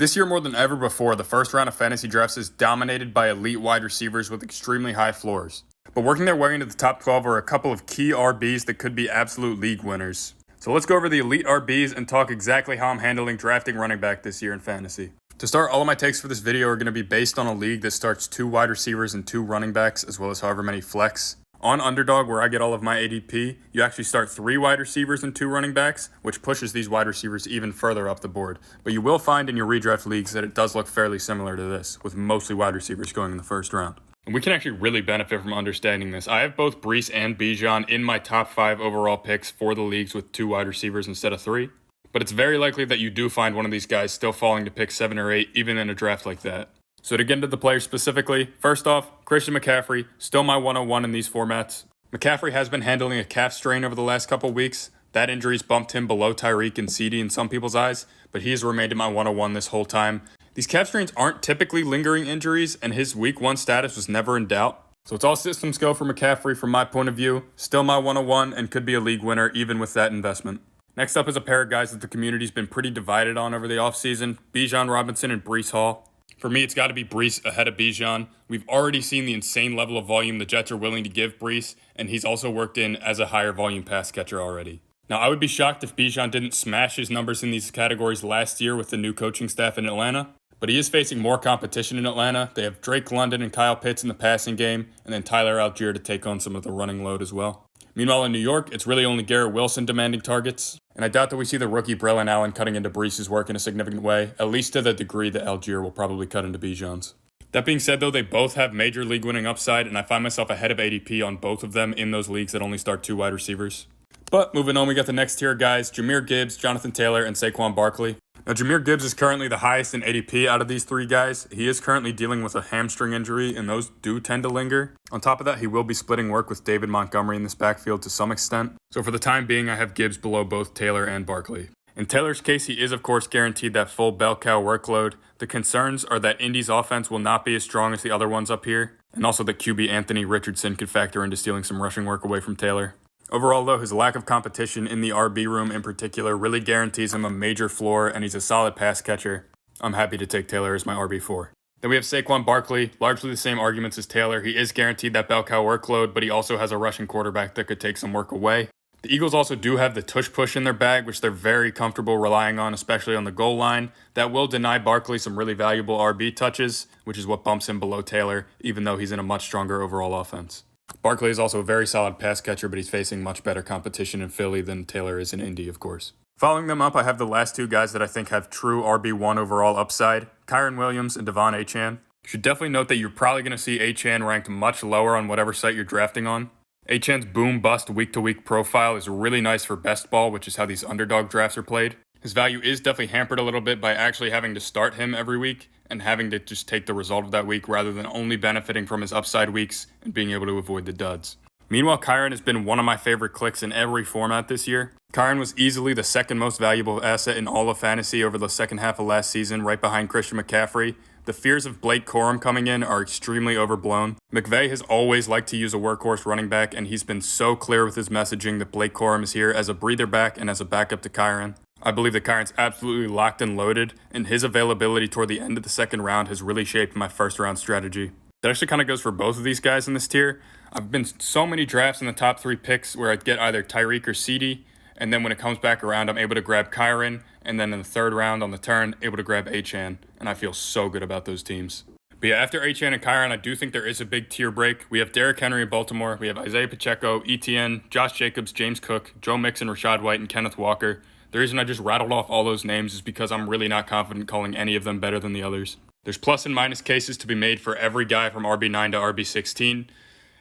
This year more than ever before, the first round of fantasy drafts is dominated by elite wide receivers with extremely high floors. But working their way into the top 12 are a couple of key RBs that could be absolute league winners. So let's go over the elite RBs and talk exactly how I'm handling drafting running back this year in fantasy. To start, all of my takes for this video are going to be based on a league that starts 2 wide receivers and 2 running backs, as well as however many flex. On Underdog, where I get all of my ADP, you actually start 3 wide receivers and 2 running backs, which pushes these wide receivers even further up the board. But you will find in your redraft leagues that it does look fairly similar to this, with mostly wide receivers going in the first round. And we can actually really benefit from understanding this. I have both Breece and Bijan in my top 5 overall picks for the leagues with 2 wide receivers instead of 3. But it's very likely that you do find one of these guys still falling to pick 7 or 8, even in a draft like that. So to get into the players specifically, first off, Christian McCaffrey, still my 101 in these formats. McCaffrey has been handling a calf strain over the last couple weeks. That injury's bumped him below Tyreek and CD in some people's eyes, but he has remained in my 101 this whole time. These calf strains aren't typically lingering injuries, and his week 1 status was never in doubt. So it's all systems go for McCaffrey from my point of view. Still my 101 and could be a league winner even with that investment. Next up is a pair of guys that the community's been pretty divided on over the offseason, Bijan Robinson and Breece Hall. For me, it's got to be Breece ahead of Bijan. We've already seen the insane level of volume the Jets are willing to give Breece, and he's also worked in as a higher volume pass catcher already. Now, I would be shocked if Bijan didn't smash his numbers in these categories last year with the new coaching staff in Atlanta, but he is facing more competition in Atlanta. They have Drake London and Kyle Pitts in the passing game, and then Tyler Algier to take on some of the running load as well. Meanwhile, in New York, it's really only Garrett Wilson demanding targets, and I doubt that we see the rookie Braylon Allen cutting into Breece's work in a significant way, at least to the degree that Algier will probably cut into Bijan's. That being said, though, they both have major league winning upside, and I find myself ahead of ADP on both of them in those leagues that only start 2 wide receivers. But moving on, we got the next tier guys, Jahmyr Gibbs, Jonathan Taylor, and Saquon Barkley. Now, Jahmyr Gibbs is currently the highest in ADP out of these 3 guys. He is currently dealing with a hamstring injury, and those do tend to linger. On top of that, he will be splitting work with David Montgomery in this backfield to some extent. So for the time being, I have Gibbs below both Taylor and Barkley. In Taylor's case, he is of course guaranteed that full bell cow workload. The concerns are that Indy's offense will not be as strong as the other ones up here, and also that QB Anthony Richardson could factor into stealing some rushing work away from Taylor. Overall, though, his lack of competition in the RB room in particular really guarantees him a major floor, and he's a solid pass catcher. I'm happy to take Taylor as my RB4. Then we have Saquon Barkley, largely the same arguments as Taylor. He is guaranteed that bell cow workload, but he also has a rushing quarterback that could take some work away. The Eagles also do have the tush push in their bag, which they're very comfortable relying on, especially on the goal line. That will deny Barkley some really valuable RB touches, which is what bumps him below Taylor, even though he's in a much stronger overall offense. Barkley is also a very solid pass catcher, but he's facing much better competition in Philly than Taylor is in Indy, of course. Following them up, I have the last 2 guys that I think have true RB1 overall upside, Kyren Williams and Devon Achane. You should definitely note that you're probably going to see Achane ranked much lower on whatever site you're drafting on. Achane's boom-bust week-to-week profile is really nice for best ball, which is how these underdog drafts are played. His value is definitely hampered a little bit by actually having to start him every week and having to just take the result of that week rather than only benefiting from his upside weeks and being able to avoid the duds. Meanwhile, Kyren has been one of my favorite clicks in every format this year. Kyren was easily the second most valuable asset in all of fantasy over the second half of last season, right behind Christian McCaffrey. The fears of Blake Corum coming in are extremely overblown. McVay has always liked to use a workhorse running back, and he's been so clear with his messaging that Blake Corum is here as a breather back and as a backup to Kyren. I believe that Kyren's absolutely locked and loaded, and his availability toward the end of the second round has really shaped my first round strategy. That actually kind of goes for both of these guys in this tier. I've been so many drafts in the top 3 picks where I'd get either Tyreek or CD, and then when it comes back around, I'm able to grab Kyren, and then in the 3rd round on the turn, able to grab Achane, and I feel so good about those teams. But yeah, after Achane and Kyren, I do think there is a big tier break. We have Derrick Henry in Baltimore, we have Isaiah Pacheco, ETN, Josh Jacobs, James Cook, Joe Mixon, Rachaad White, and Kenneth Walker. The reason I just rattled off all those names is because I'm really not confident calling any of them better than the others. There's plus and minus cases to be made for every guy from RB9 to RB16.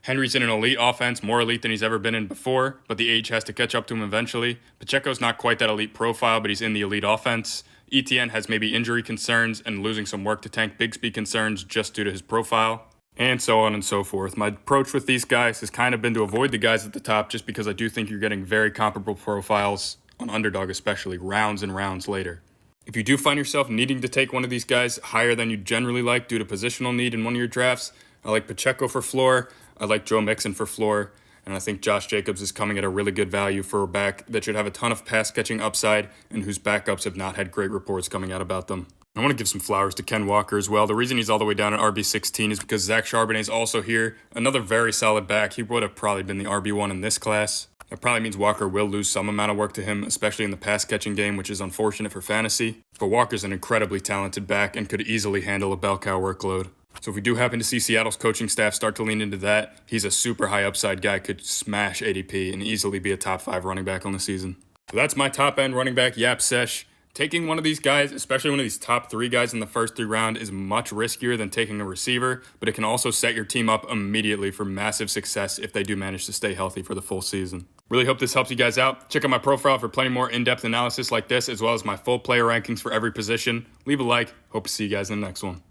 Henry's in an elite offense, more elite than he's ever been in before, but the age has to catch up to him eventually. Pacheco's not quite that elite profile, but he's in the elite offense. ETN has maybe injury concerns and losing some work to Tank Bigsby concerns just due to his profile, and so on and so forth. My approach with these guys has kind of been to avoid the guys at the top just because I do think you're getting very comparable profiles on Underdog, especially rounds and rounds later. If you do find yourself needing to take one of these guys higher than you generally like due to positional need in one of your drafts, I like Pacheco for floor, I like Joe Mixon for floor, and I think Josh Jacobs is coming at a really good value for a back that should have a ton of pass catching upside and whose backups have not had great reports coming out about them. I want to give some flowers to Ken Walker as well. The reason he's all the way down at RB16 is because Zach Charbonnet is also here. Another very solid back. He would have probably been the RB1 in this class. That probably means Walker will lose some amount of work to him, especially in the pass catching game, which is unfortunate for fantasy. But Walker's an incredibly talented back and could easily handle a bell cow workload. So if we do happen to see Seattle's coaching staff start to lean into that, he's a super high upside guy, could smash ADP and easily be a top 5 running back on the season. So that's my top end running back, Yap Sesh. Taking one of these guys, especially one of these top 3 guys in the first 3 rounds, is much riskier than taking a receiver, but it can also set your team up immediately for massive success if they do manage to stay healthy for the full season. Really hope this helps you guys out. Check out my profile for plenty more in-depth analysis like this, as well as my full player rankings for every position. Leave a like. Hope to see you guys in the next one.